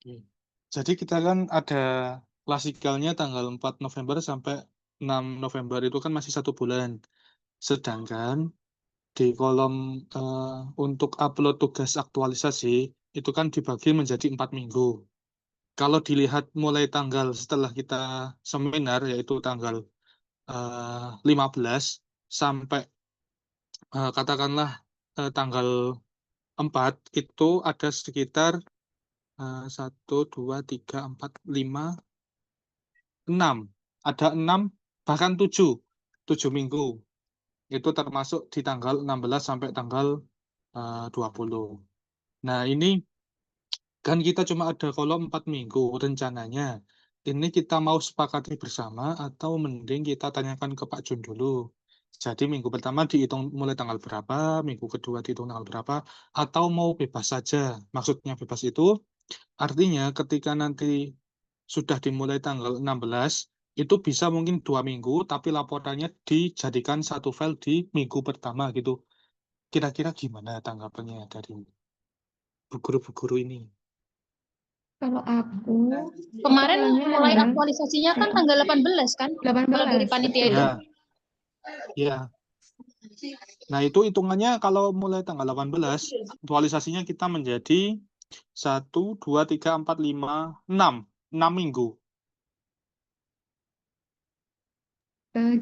Oke. Jadi kita kan ada klasikalnya tanggal 4 November sampai 6 November itu kan masih 1 bulan. Sedangkan di kolom untuk upload tugas aktualisasi itu kan dibagi menjadi 4 minggu. Kalau dilihat mulai tanggal setelah kita seminar yaitu tanggal 15 sampai katakanlah tanggal 4 itu ada sekitar 1, 2, 3, 4, 5, 6. Ada 6 bahkan 7 minggu. Itu termasuk di tanggal 16 sampai tanggal 20. Nah, ini kan kita cuma ada kolom 4 minggu rencananya. Ini kita mau sepakati bersama atau mending kita tanyakan ke Pak Jun dulu. Jadi minggu pertama dihitung mulai tanggal berapa, minggu kedua dihitung tanggal berapa, atau mau bebas saja. Maksudnya bebas itu artinya ketika nanti sudah dimulai tanggal 16, itu bisa mungkin 2 minggu, tapi laporannya dijadikan satu file di minggu pertama gitu. Kira-kira gimana tanggapannya dari guru-guru ini? Kalau aku Kemarin mulai tanggal aktualisasinya kan tanggal 18 kan? Kalau dari 18, panitia betul. itu. Ya, nah itu hitungannya kalau mulai tanggal 18, aktualisasinya kita menjadi 1, 2, 3, 4, 5, 6. 6 minggu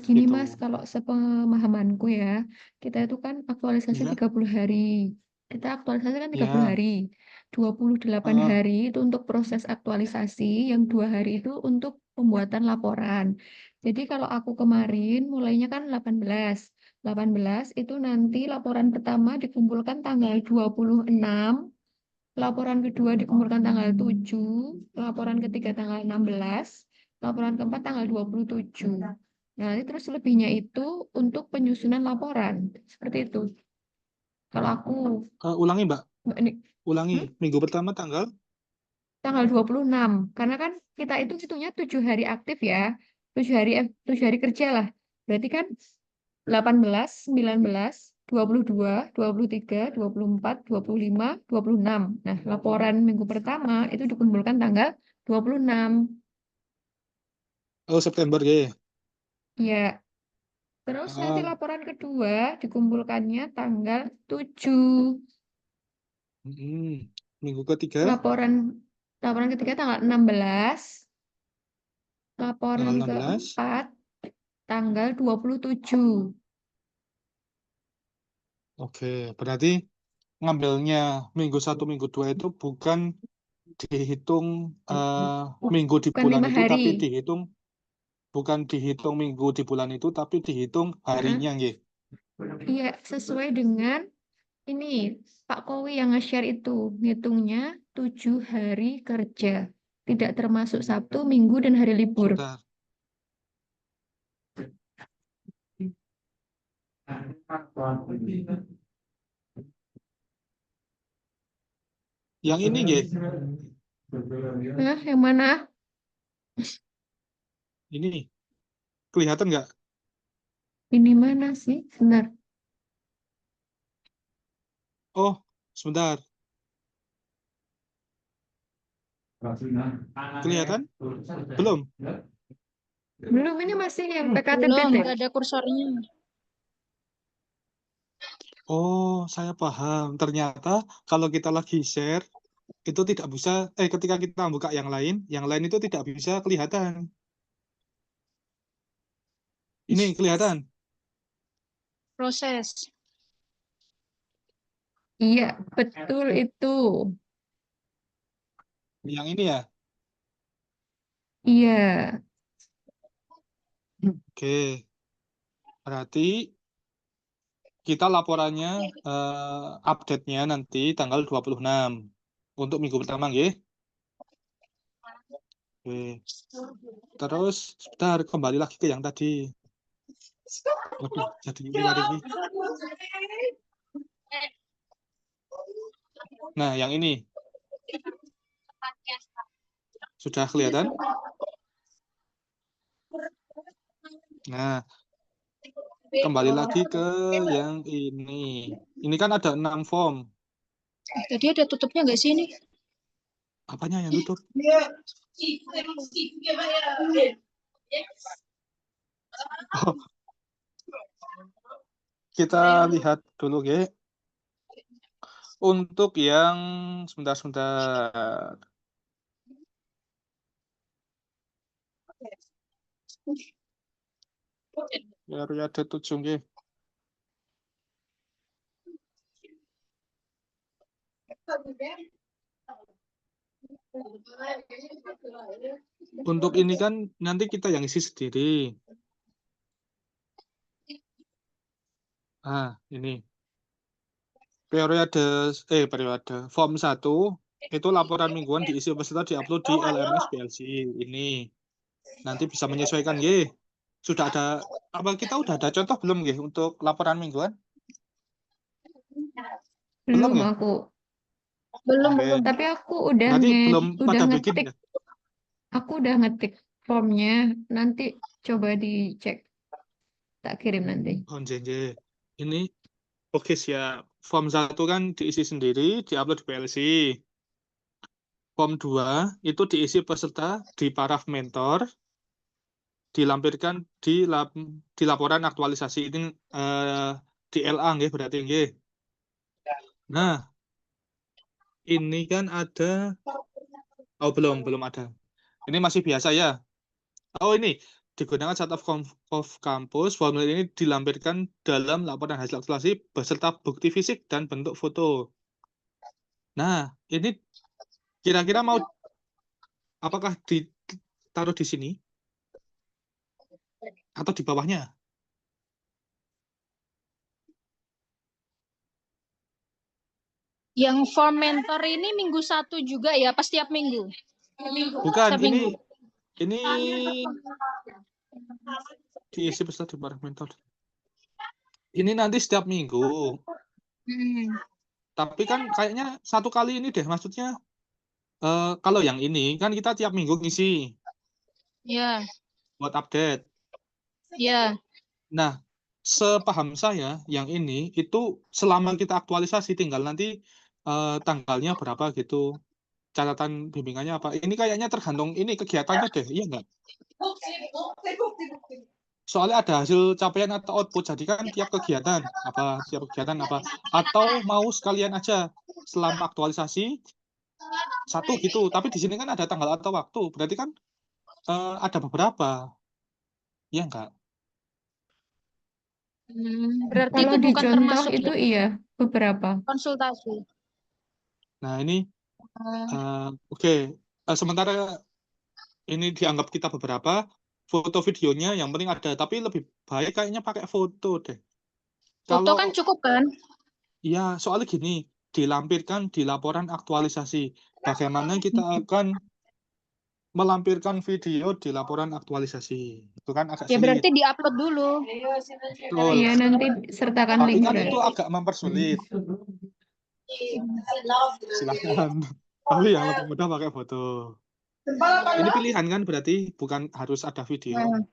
Gini gitu. Mas, kalau sepemahamanku ya, kita itu kan aktualisasi Ya, 30 hari. Kita aktualisasi kan 30 ya. hari. 28 Ah, hari itu untuk proses aktualisasi, yang 2 hari itu untuk pembuatan laporan. Jadi kalau aku kemarin mulainya kan 18. 18 itu nanti laporan pertama dikumpulkan tanggal 26, laporan kedua dikumpulkan tanggal 7, laporan ketiga tanggal 16, laporan keempat tanggal 27. Nah, nanti terus lebihnya itu untuk penyusunan laporan. Seperti itu. Kalau aku, ulangi Mbak, Mbak ini, ulangi. hmm? Minggu pertama tanggal Tanggal 26. Karena kan kita itu hitungnya 7 hari aktif ya. 7 hari kerja lah. Berarti kan 18, 19, 22, 23, 24, 25, 26. Nah, laporan minggu pertama itu dikumpulkan tanggal 26. September ya. Ya, terus nanti Ah, laporan kedua dikumpulkannya tanggal 7. Minggu ketiga Laporan laporan ketiga tanggal 16. tanggal Laporan 16. keempat tanggal 27. Oke, berarti ngambilnya minggu 1, minggu 2 itu bukan dihitung minggu di Bukan bulan 5 itu, hari. tapi bukan dihitung minggu di bulan itu, tapi dihitung Heeh. harinya, nggih. Iya, sesuai dengan ini Pak Kowi yang nge-share itu. Ngitungnya 7 hari kerja. Tidak termasuk Sabtu, Minggu, dan hari libur. Sebentar. Yang ini, nggih. Nah, yang mana? Ini kelihatan nggak? Ini mana sih? Benar. Oh, sebentar. Kelihatan? Belum? Belum, ini masih yang PKTB Belum, deh. nggak ada kursornya. Oh, saya paham. Ternyata kalau kita lagi share, itu tidak bisa, ketika kita buka yang lain itu tidak bisa kelihatan. Ini kelihatan. Proses. Iya, betul itu. Yang ini ya. Iya. Oke, berarti kita laporannya update-nya nanti tanggal 26 untuk minggu pertama, nggih. Oke. Terus sebentar kembali lagi ke yang tadi. Waduh, jadi liwat ini. Nah, yang ini sudah kelihatan? Nah, kembali lagi ke yang ini. Ini kan ada 6 form. Tadi ada tutupnya nggak sih ini? Apanya yang tutup? Oh, kita lihat dulu, Ge. Untuk yang sebentar. Periode 7, Ge. Untuk ini kan nanti kita yang isi sendiri. Ini. Periode form 1 itu laporan mingguan diisi peserta diupload di LMS PLC ini. Nanti bisa menyesuaikan, Ge. Sudah ada kita udah ada contoh belum, Ge, untuk laporan mingguan? Belum, Belum ya? aku. Belum, Oke. belum. Tapi aku udah Berarti belum pada bikin, ngetik. ya? Aku udah ngetik formnya. Nanti coba dicek. Tak kirim nanti. Oh, Jenje. Ini oke, siap. Form 1 kan diisi sendiri, diupload di PLC. Form 2 itu diisi peserta di paraf mentor, dilampirkan di laporan aktualisasi ini di LA, nggih, berarti, nggih. Nah, ini kan ada belum ada. Ini masih biasa, ya. Ini digunakan saat of kampus. Formulir ini dilampirkan dalam laporan hasil aktualisasi beserta bukti fisik dan bentuk foto. Nah, ini kira-kira apakah ditaruh di sini atau di bawahnya? Yang form mentor ini minggu 1 juga ya, pas tiap minggu. Bukan, Setiap minggu. ini diisi peserta di paraf mentor. Ini nanti setiap minggu. Tapi kan kayaknya satu kali ini deh, maksudnya kalau yang ini kan kita tiap minggu ngisi Ya, buat update. ya. Nah, sepaham saya yang ini itu selama kita aktualisasi tinggal nanti tanggalnya berapa gitu. Catatan bimbingannya apa. Ini kayaknya tergantung ini kegiatannya deh, iya nggak? Soalnya ada hasil capaian atau output, jadi kan tiap kegiatan apa. Atau mau sekalian aja selama aktualisasi satu gitu. Tapi di sini kan ada tanggal atau waktu, berarti kan ada beberapa, iya nggak? Berarti Kalau itu di bukan contoh termasuk itu ya, iya, beberapa. konsultasi. Nah, ini oke. Sementara ini dianggap kita beberapa, foto videonya yang penting ada, tapi lebih baik kayaknya pakai foto deh. Foto Kalau kan cukup kan? ya, soalnya gini, dilampirkan di laporan aktualisasi. Bagaimana kita akan melampirkan video di laporan aktualisasi? Itu kan agak Ya sulit. berarti diupload dulu. Betul. Iya, nanti sertakan Tapi link kan berarti. itu agak mempersulit. Silakan. Tapi yang lebih mudah pakai foto. Ini pilihan kan, berarti bukan harus ada video. Nah,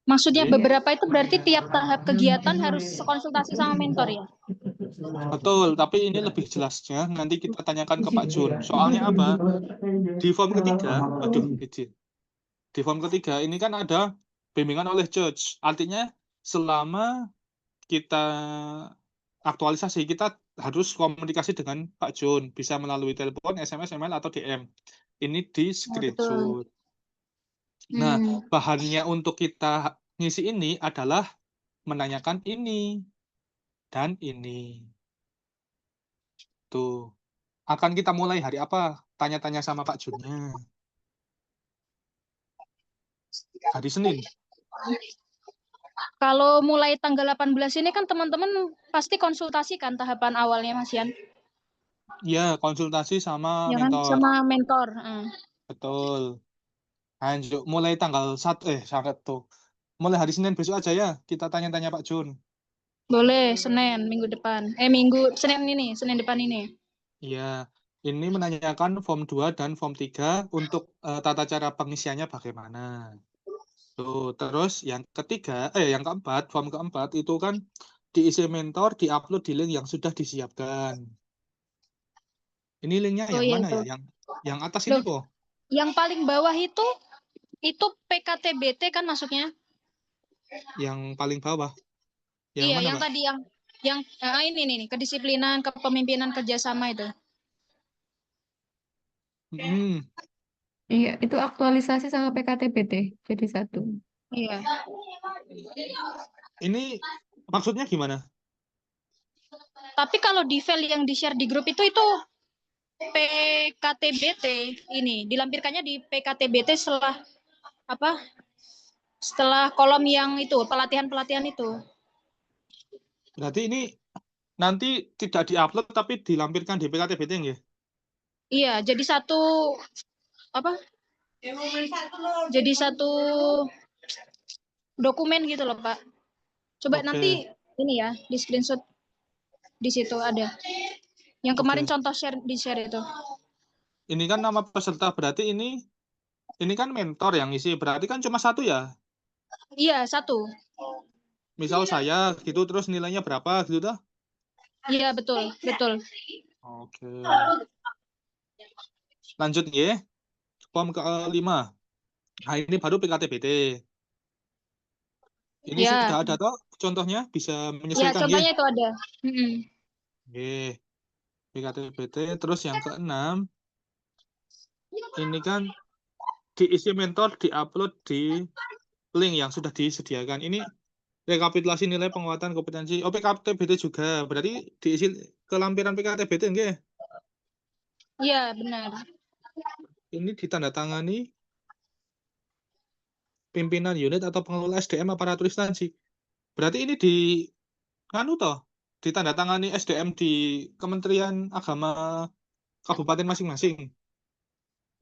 maksudnya Oke. beberapa itu berarti tiap tahap kegiatan harus konsultasi sama mentor ya? Betul, tapi ini lebih jelasnya nanti kita tanyakan ke Pak Jun. Soalnya apa? Di form ketiga, izin. Di form ketiga ini kan ada bimbingan oleh judge. Artinya selama kita aktualisasi, kita harus komunikasi dengan Pak Jun. Bisa melalui telepon, SMS, email, atau DM. Ini di Ya, betul. screenshot. Nah, bahannya untuk kita ngisi ini adalah menanyakan ini dan ini. Tuh. Akan kita mulai hari apa? Tanya-tanya sama Pak Junnya. Hari Senin. Kalau mulai tanggal 18 ini kan teman-teman pasti konsultasi kan tahapan awalnya Mas Yan? Ya, konsultasi sama Ya kan, mentor. sama mentor. Betul. Lanjut, mulai tanggal 1. Mulai hari Senin besok aja ya, kita tanya-tanya Pak Jun. Boleh, Senin minggu depan. Senin depan ini. Iya, ini menanyakan form 2 dan form 3 untuk tata cara pengisiannya bagaimana. Tuh, terus yang keempat, form keempat itu kan diisi mentor, diupload di link yang sudah disiapkan. Ini linknya Oh yang iya mana itu. ya? Yang atas Loh, ini kok. yang paling bawah itu PKTBT kan masuknya? Yang paling bawah. Yang Iya, mana, yang Pak? tadi yang ini nih, kedisiplinan, kepemimpinan, kerjasama itu. Hmm, Iya, itu aktualisasi sama PKTBT jadi satu. Iya. ini maksudnya gimana? Tapi kalau di file yang di-share di grup itu PKTBT ini dilampirkannya di PKTBT setelah apa? Setelah kolom yang itu, pelatihan-pelatihan itu. Berarti ini nanti tidak diupload tapi dilampirkan di PKTBT nggih? Iya, jadi satu apa? Jadi satu dokumen gitu loh, Pak. Coba Oke, nanti ini ya, di screenshot di situ ada. Yang kemarin oke. contoh di share itu. Ini kan nama peserta, berarti ini kan mentor yang isi, berarti kan cuma satu ya. Iya, satu. Misal saya gitu terus nilainya berapa gitu dah. Iya, betul, betul. Oke. Lanjut ya. Form ke-5. Nah, ini baru PKTBT. Ini Ya, sudah ada toh contohnya bisa ya menyesuaikan ya. contohnya itu ada. Mm-mm. Oke. PKTBT terus yang ke-6 ini kan diisi mentor diupload di link yang sudah disediakan. Ini rekapitulasi nilai penguatan kompetensi. Oh, PKTBT juga. Berarti diisi ke lampiran PKTBT nggih? Iya, benar. Ini ditandatangani pimpinan unit atau pengelola SDM aparatur instansi. Berarti ini toh ditandatangani SDM di Kementerian Agama kabupaten masing-masing.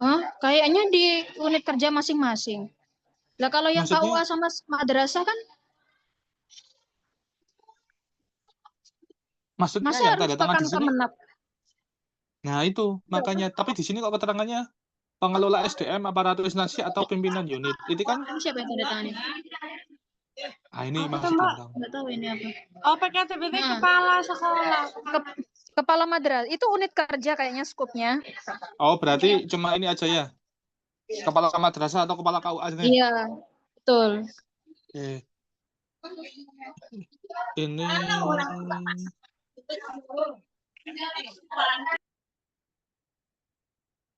Hah? Kayaknya di unit kerja masing-masing. Lah kalau yang Maksudnya KUA sama madrasah kan maksudnya masa yang harus tanda ke tangan di sini. Kemenap? Nah, itu makanya tapi di sini kok keterangannya pengelola SDM aparatur instansi atau pimpinan unit. Itu kan Siapa yang tanda tangannya? ini Apa masih tuh, belum Mbak? tahu. Nggak tahu ini apa. Oh, PKTBT Nah. kepala sekolah. Kepala madrasah itu unit kerja kayaknya skupnya. Oh, berarti cuma ini aja ya. Kepala madrasah atau kepala KUA aja. Iya, betul. Oke.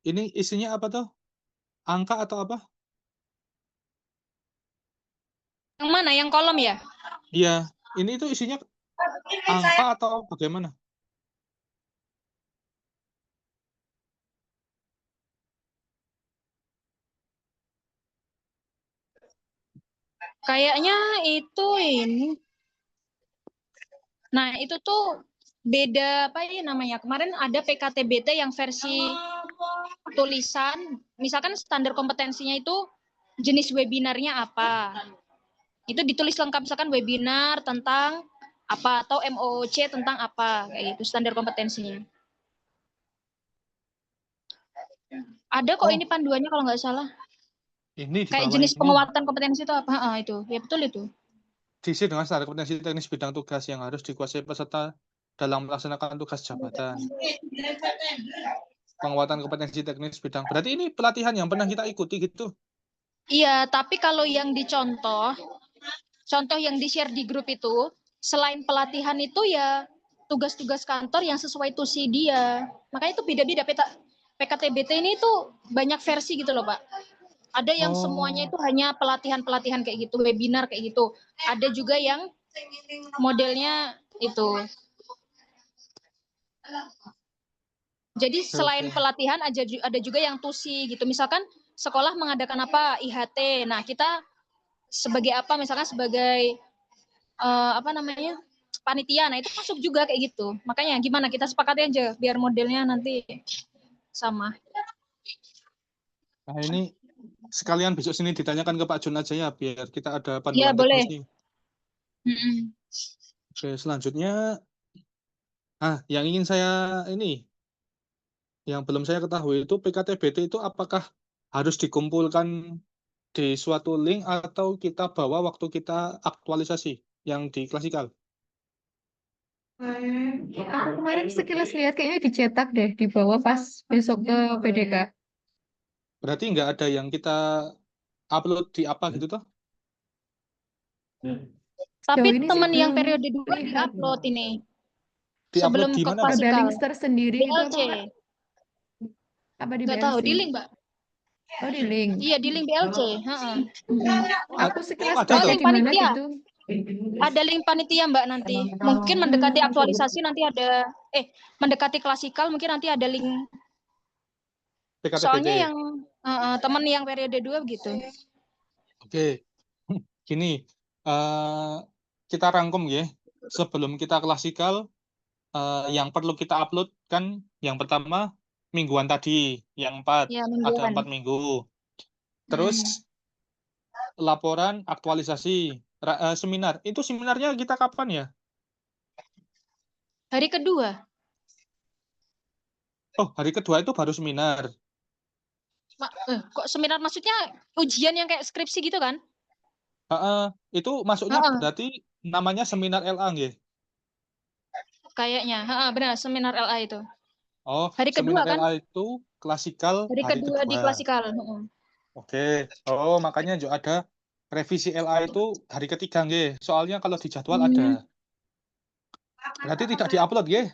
Ini isinya apa tuh? Angka atau apa? Yang mana? Yang kolom ya? Iya, ini itu isinya angka atau bagaimana? Kayaknya itu ini. Nah, itu tuh beda apa ya namanya? Kemarin ada PKTBT yang versi tulisan, misalkan standar kompetensinya itu jenis webinarnya apa. Itu ditulis lengkap, misalkan webinar tentang apa atau MOOC tentang apa, kayak gitu standar kompetensinya. Ada kok Oh, ini panduannya kalau nggak salah. ini di Kayak bawah jenis ini penguatan kompetensi itu apa? Itu. Ya betul itu. diisi dengan standar kompetensi teknis bidang tugas yang harus dikuasai peserta dalam melaksanakan tugas jabatan. Penguatan kompetensi teknis bidang. Berarti ini pelatihan yang pernah kita ikuti gitu. Iya, tapi kalau yang dicontoh, contoh yang di-share di grup itu, selain pelatihan itu ya tugas-tugas kantor yang sesuai tusi dia. Makanya itu beda-beda. PKTBT ini tuh banyak versi gitu loh, Pak. Ada yang semuanya Oh, itu hanya pelatihan-pelatihan kayak gitu, webinar kayak gitu. Ada juga yang modelnya itu. Jadi selain oke. pelatihan ada juga yang tusi gitu. Misalkan sekolah mengadakan apa IHT. Nah, kita sebagai apa misalkan sebagai apa namanya? Panitia. Nah, itu masuk juga kayak gitu. Makanya gimana kita sepakati aja biar modelnya nanti sama. Nah, ini sekalian besok sini ditanyakan ke Pak Jun aja ya biar kita ada Iya, panduan boleh. teknisnya. Mm-mm. Oke, selanjutnya yang ingin saya yang belum saya ketahui itu PKTBT itu apakah harus dikumpulkan di suatu link atau kita bawa waktu kita aktualisasi yang di klasikal? Aku kemarin sekilas lihat kayaknya dicetak deh di bawah pas besok ke PDK. Berarti nggak ada yang kita upload di apa gitu toh? Tapi Sejauh ini sih teman yang belum periode 2 lihat. di-upload ini Di-upload sebelum di ke mana, Mbak? Ada klasikal. link tersendiri gitu BLC. apa enggak? Apa di Nggak tahu, BLC? di link, Mbak. Oh, di link. Iya, di link BLC. Heeh. Aku sekilas Ada Oh, baca toh? link di mana panitia. gitu. Ada link panitia, Mbak, nanti. Mungkin mendekati aktualisasi nanti ada mendekati klasikal mungkin nanti ada link. PKTBT. Soalnya yang teman yang periode 2 gitu. Oke. Gini, eh, kita rangkum ya. Sebelum kita klasikal, yang perlu kita upload kan yang pertama mingguan tadi, yang 4 Ya, ada mingguan. 4 minggu. Hmm. Terus laporan aktualisasi seminar. Itu seminarnya kita kapan ya? Hari kedua. Oh, hari kedua itu baru seminar. Kok seminar maksudnya ujian yang kayak skripsi gitu kan? Itu masuknya Heeh, berarti namanya seminar LA nggih? kayaknya. Benar, seminar LA itu. Oh, Hari kedua seminar kan? LA itu klasikal Hari hari kedua di kedua. klasikal. Heeh. Oke. Oh, makanya juga ada revisi LA itu hari ketiga nggih. Soalnya kalau di jadwal Hmm. ada. Berarti tidak diupload nggih?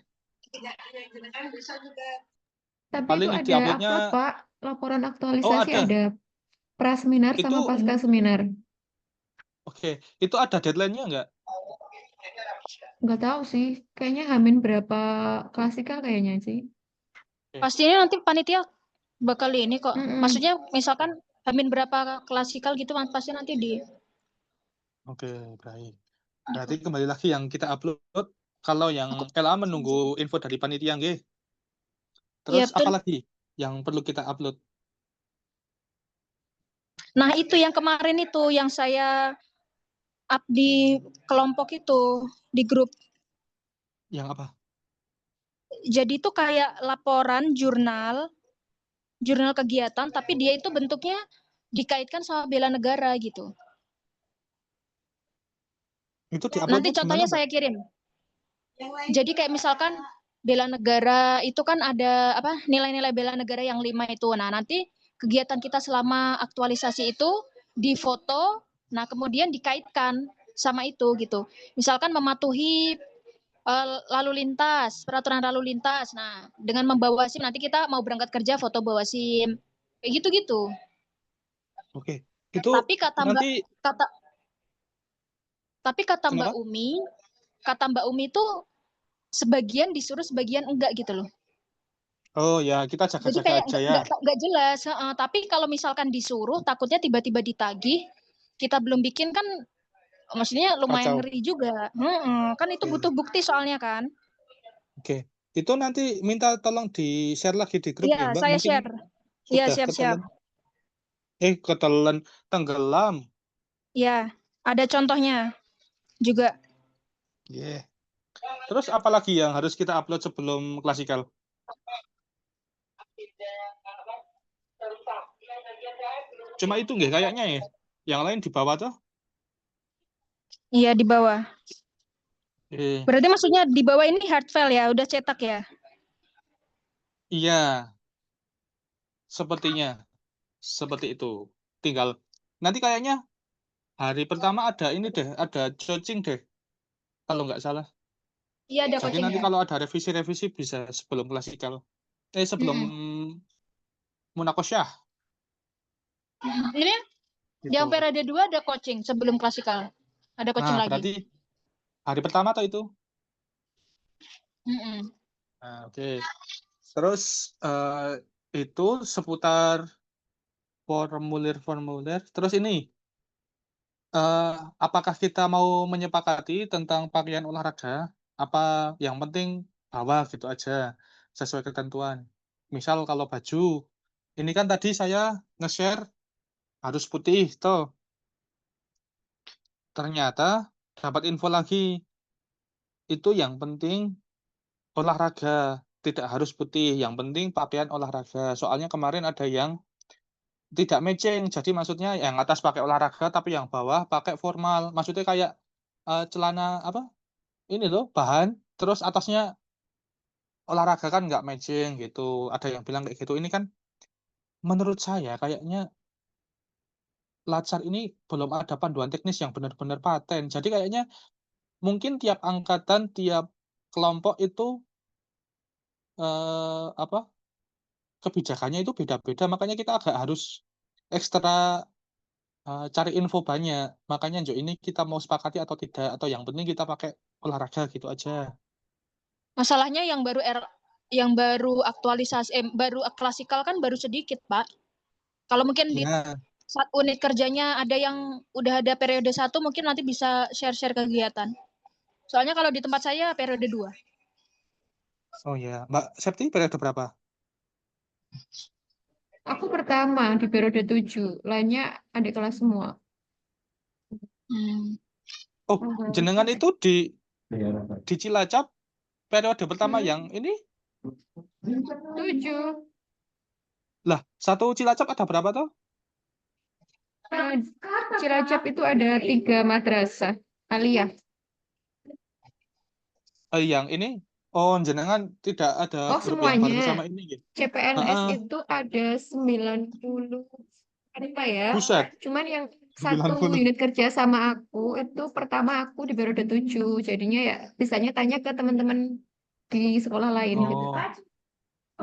Tapi itu Paling ada diuploadnya upload, Pak. Laporan oh aktualisasi ada. ada praseminar sama Itu pasca seminar. oke. Itu ada deadline-nya nggak? Nggak tahu sih. Kayaknya Hamin berapa klasikal kayaknya sih. Pastinya nanti panitia bakal ini kok. Mm-mm. Maksudnya misalkan Hamin berapa klasikal gitu pasti nanti di. Oke, baik. Berarti kembali lagi yang kita upload kalau yang LA menunggu info dari panitia nggih. Iya, Terus apa betul. lagi yang perlu kita upload? Nah, itu yang kemarin itu yang saya up di kelompok itu, di grup. Yang apa? Jadi itu kayak laporan jurnal kegiatan, tapi dia itu bentuknya dikaitkan sama bela negara gitu. Itu Nanti diuploadnya gimana, contohnya Mbak? saya kirim. Jadi kayak misalkan bela negara itu kan ada apa nilai-nilai bela negara yang 5 itu. Nah, nanti kegiatan kita selama aktualisasi itu difoto, nah kemudian dikaitkan sama itu gitu. Misalkan mematuhi lalu lintas, peraturan lalu lintas. Nah, dengan membawa SIM nanti kita mau berangkat kerja foto bawa SIM. Kayak gitu-gitu. Oke. Itu Tapi nanti kata kata Mbak kenapa? Umi itu sebagian disuruh sebagian enggak gitu loh. Oh ya, kita Jadi jaga-jaga kayak aja ya. enggak jelas. Tapi kalau misalkan disuruh takutnya tiba-tiba ditagih, kita belum bikin kan maksudnya lumayan Kacau. ngeri juga. Kan itu butuh Oke. bukti soalnya kan. Oke. Itu nanti minta tolong di-share lagi di grup Iya, ya, Mbak. saya Mungkin share. Iya, sudah siap-siap. ketelan. Ketelan tenggelam. Iya, ada contohnya juga. Yeah. Terus apa lagi yang harus kita upload sebelum klasikal? Cuma itu nggih kayaknya ya. Yang lain di bawah tuh. Iya, di bawah. Eh, Berarti maksudnya di bawah ini hard file ya, udah cetak ya? iya, sepertinya seperti itu. Tinggal nanti kayaknya hari pertama ada ini deh, ada coaching deh, kalau nggak salah. Iya, ada Jadi nanti coachingnya. kalau ada revisi-revisi bisa sebelum klasikal. Sebelum Mm-mm. munakosyah Ini yang gitu. periode 2 ada coaching sebelum klasikal. Ada coaching Nah, lagi. berarti hari pertama atau itu? Mm-mm. Nah, oke. Terus itu seputar formulir-formulir. Terus ini, apakah kita mau menyepakati tentang pakaian olahraga? Apa yang penting bawa gitu aja, sesuai ketentuan. Misal kalau baju, ini kan tadi saya nge-share harus putih, toh. Ternyata dapat info lagi, itu yang penting olahraga, tidak harus putih. Yang penting pakaian olahraga. Soalnya kemarin ada yang tidak matching. Jadi maksudnya yang atas pakai olahraga tapi yang bawah pakai formal. Maksudnya kayak celana apa? Ini loh, bahan terus atasnya olahraga kan nggak matching gitu. Ada yang bilang kayak gitu. Ini kan menurut saya kayaknya Latsar ini belum ada panduan teknis yang benar-benar paten. Jadi kayaknya mungkin tiap angkatan, tiap kelompok itu apa kebijakannya itu beda-beda. Makanya kita agak harus ekstra cari info banyak. Makanya Jo ini kita mau sepakati atau tidak, atau yang penting kita pakai olahraga gitu aja. Masalahnya yang baru aktualisasi baru klasikal kan baru sedikit, Pak. Kalau mungkin di Ya, saat unit kerjanya ada yang udah ada periode 1 mungkin nanti bisa share-share kegiatan. Soalnya kalau di tempat saya periode 2. oh ya, Mbak Septi periode berapa? Aku pertama di periode 7, lainnya adik kelas semua. Oh, jenengan itu di Cilacap periode pertama yang ini 7. lah, satu Cilacap ada berapa toh? Cilacap itu ada 3 madrasah aliyah. Yang ini, oh jenengan tidak ada Oh, grup yang bareng semuanya. sama ini gitu. CPNS Heeh. itu ada 90 apa ya? Buset, Cuman yang satu 90. unit kerja sama aku itu pertama aku di periode 7. Jadinya ya bisanya tanya ke teman-teman di sekolah lain gitu. Oh,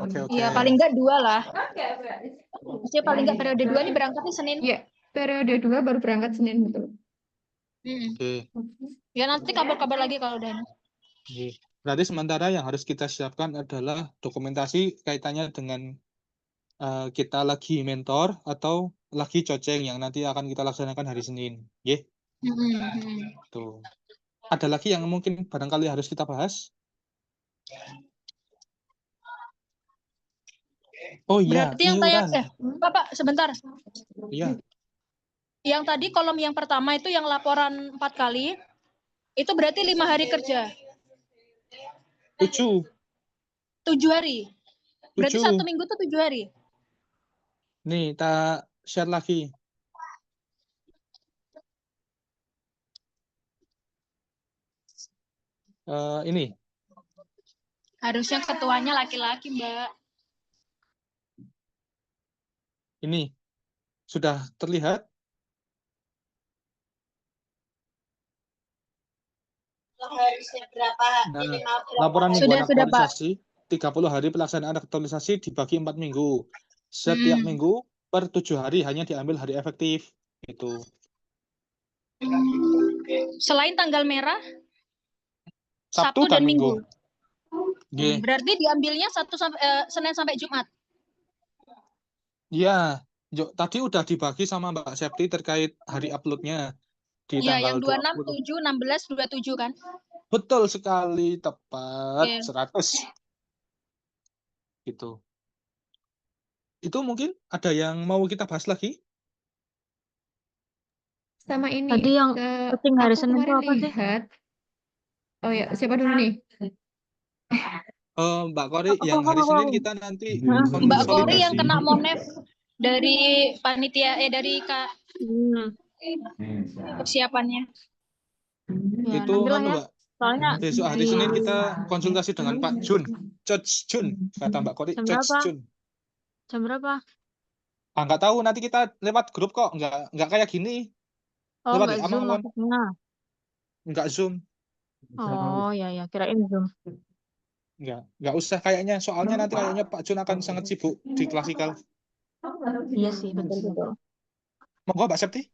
oke oke. Iya, paling enggak 2 lah. Maksudnya paling enggak periode 2 ini berangkatnya Senin. Iya, periode 2 baru berangkat Senin betul. Oke. Ya nanti kabar-kabar lagi kalau udah ini. Oke. Berarti sementara yang harus kita siapkan adalah dokumentasi kaitannya dengan kita lagi mentor atau lagi coceng yang nanti akan kita laksanakan hari Senin. Ye, tuh. Ada lagi yang mungkin barangkali harus kita bahas? Oh iya, Berarti yang tanya iuran. Bapak sebentar. Iya, Yang tadi kolom yang pertama itu yang laporan 4 kali, itu berarti 5 hari kerja. 7. 7 hari. Berarti 7. 1 minggu tuh 7 hari. Nih, tak share lagi. Ini. Harusnya ketuanya laki-laki, Mbak. Ini. Sudah terlihat? Harusnya berapa? Nah, Minimal berapa? laporan mingguan Sudah, Pak. aktualisasi, 30 hari pelaksanaan aktualisasi dibagi 4 minggu. Setiap minggu per 7 hari hanya diambil hari efektif. Gitu. Selain tanggal merah, Sabtu dan Minggu. Oke. Berarti diambilnya Senin sampai Jumat. Iya, tadi udah dibagi sama Mbak Septi terkait hari uploadnya di Iya, tanggal yang 26, 20. 7, 16, 27 kan? Betul sekali, tepat Oke. 100. Gitu. Itu mungkin ada yang mau kita bahas lagi? Sama ini. Tadi yang syuting hari Aku Senin itu kemarin apa sih? lihat. Oh ya, siapa dulu nih? Mbak Kori, yang hari Senin kita nanti Mbak Kori yang konsolidasi. kena Monef dari panitia dari Kak persiapannya. Ya, Itu nantilah kan ya. Mbak, Soalnya besok hari di Senin kita konsultasi dengan Pak Jun. Coach Jun, kata Mbak Kori, jam Coach berapa? Jun. Jam berapa? Nggak tahu, nanti kita lewat grup kok, nggak kayak gini. Oh, Lewat nggak WA Zoom mawon. maksudnya. Nggak Zoom. Oh, ya ya, kirain Zoom. Nggak usah kayaknya, soalnya nanti kayaknya Pak Jun akan sangat sibuk di klasikal. Iya sih, betul-betul. Monggo Mbak Septi.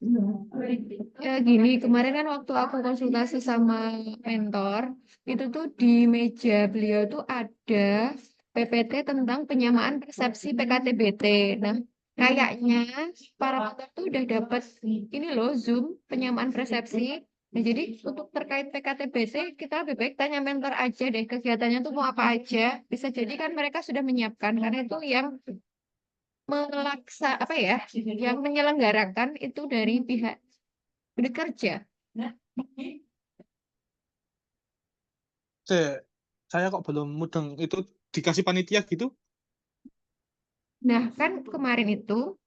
Ya gini, kemarin kan waktu aku konsultasi sama mentor, itu tuh di meja beliau tuh ada PPT tentang penyamaan persepsi PKTBT. Nah, kayaknya para mentor tuh udah dapat ini loh Zoom penyamaan persepsi. Nah, jadi untuk terkait PKTBT kita lebih baik tanya mentor aja deh kegiatannya tuh mau apa aja. Bisa jadi kan mereka sudah menyiapkan karena itu yang yang menyelenggarakan itu dari pihak bekerja. Saya kok belum mudeng itu dikasih panitia gitu. Nah, kan kemarin itu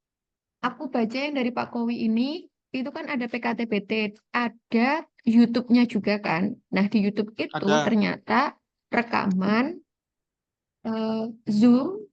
aku baca yang dari Pak Kowi ini, itu kan ada PKTBT, ada YouTube-nya juga kan. Nah, di YouTube itu Ada. ternyata rekaman Zoom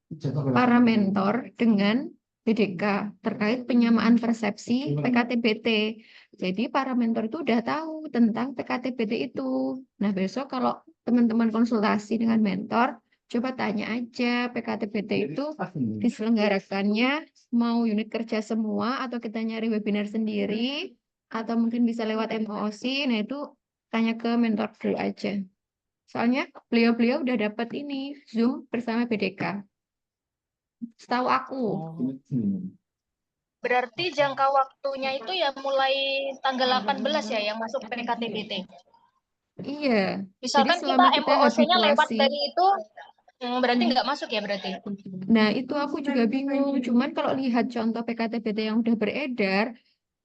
para mentor dengan BDK terkait penyamaan persepsi PKTBT. Jadi para mentor itu udah tahu tentang PKTBT itu. Nah, besok kalau teman-teman konsultasi dengan mentor, coba tanya aja PKTBT itu diselenggarakannya mau unit kerja semua atau kita nyari webinar sendiri atau mungkin bisa lewat MOOC. Nah, itu tanya ke mentor dulu aja. Soalnya beliau-beliau udah dapat ini Zoom bersama BDK. Setahu aku. Berarti jangka waktunya itu ya mulai tanggal 18 ya yang masuk PKTBT. Iya. Jadi Misalkan kita selama kita MOOC-nya lewat habituasi. dari itu, berarti nggak masuk ya berarti. Nah, itu aku juga bingung. Cuman kalau lihat contoh PKTBT yang udah beredar,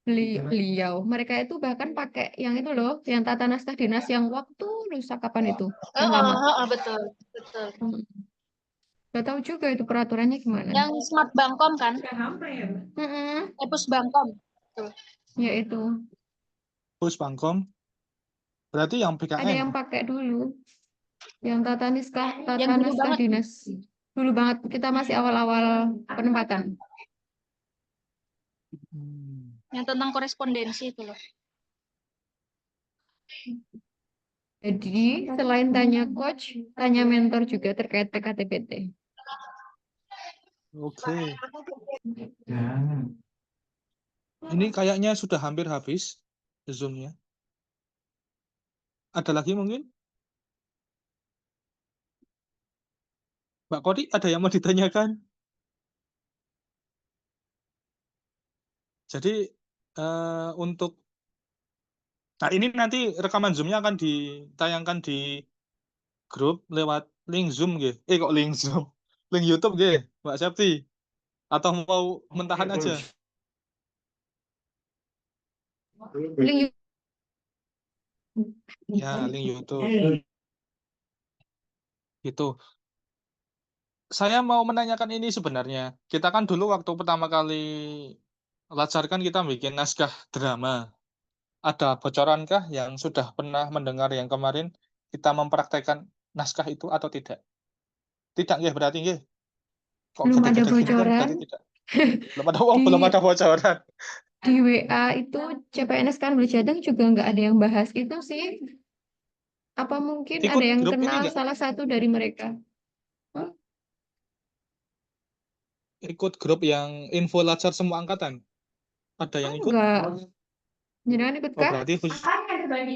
beliau, mereka itu bahkan pakai yang itu loh, yang tata naskah dinas yang waktu lusa kapan itu, yang lama. Betul, betul. Gak tahu juga itu peraturannya gimana. Yang Smart Bangkom kan? Mm-mm. Pusbangkom. Tuh. Ya itu. Pusbangkom. Berarti yang Ada BKN. yang pakai dulu. Yang tata Yang dulu naskah banget. dinas. Dulu banget, kita masih awal-awal penempatan. Yang tentang korespondensi itu loh. Jadi, selain tanya coach, tanya mentor juga terkait PKTBT. Oke. Ini kayaknya sudah hampir habis Zoom-nya. Ada lagi mungkin? Mbak Kodi, ada yang mau ditanyakan? Jadi, untuk... Nah, ini nanti rekaman Zoom-nya akan ditayangkan di grup lewat link Zoom, nggih. Kok link Zoom? Link YouTube, nggih, Mbak Septi. Atau mau mentahan aja? Link Ya, link YouTube. Gitu. Saya mau menanyakan ini sebenarnya. Kita kan dulu waktu pertama kali Latsar kan kita bikin naskah drama. Ada bocorankah yang sudah pernah mendengar yang kemarin kita mempraktekkan naskah itu atau tidak? Tidak, nggih, berarti nggih. Kok belum ada gede-gede gini kan bocoran. berarti tidak. Belum ada bocoran. Di WA itu CPNS kan Jateng juga nggak ada yang bahas itu sih. Apa mungkin Ikut ada yang grup ini kenal nggak? salah satu dari mereka? Ikut grup yang info Latsar semua angkatan. Ada yang ikut? Enggak. Jangan ikut Oh, kah?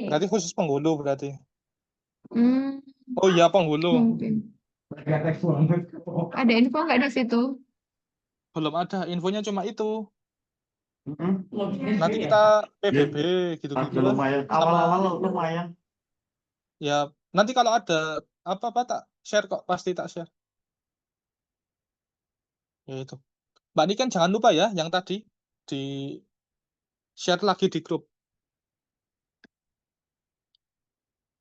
berarti khusus penghulu berarti. Hmm, Oh iya, penghulu. mungkin. Ada info nggak di situ? Belum ada, infonya cuma itu. Nanti kita PBB gitu-gitu lah. Awal-awal lumayan. Ya, nanti kalau ada apa-apa tak share kok, pasti tak share. Ya itu. Mbak Niken jangan lupa ya yang tadi di share lagi di grup.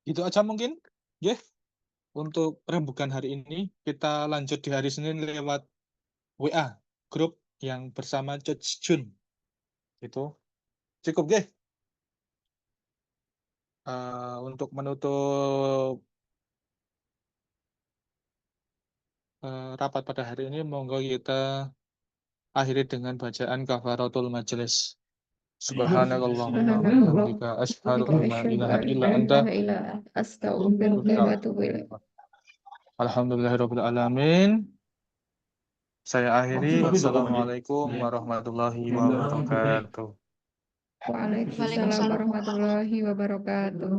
Gitu aja mungkin. Ya. Untuk rembukan hari ini kita lanjut di hari Senin lewat WA grup yang bersama Coach Jun. Itu cukup deh. Untuk menutup rapat pada hari ini, monggo kita akhiri dengan bacaan kafaratul majelis. Subhanakallahumma wa bihamdika asyhadu an la ilaha illa anta alhamdulillahirabbil alamin. Saya akhiri. Wassalamualaikum warahmatullahi wabarakatuh. Waalaikumsalam warahmatullahi wabarakatuh.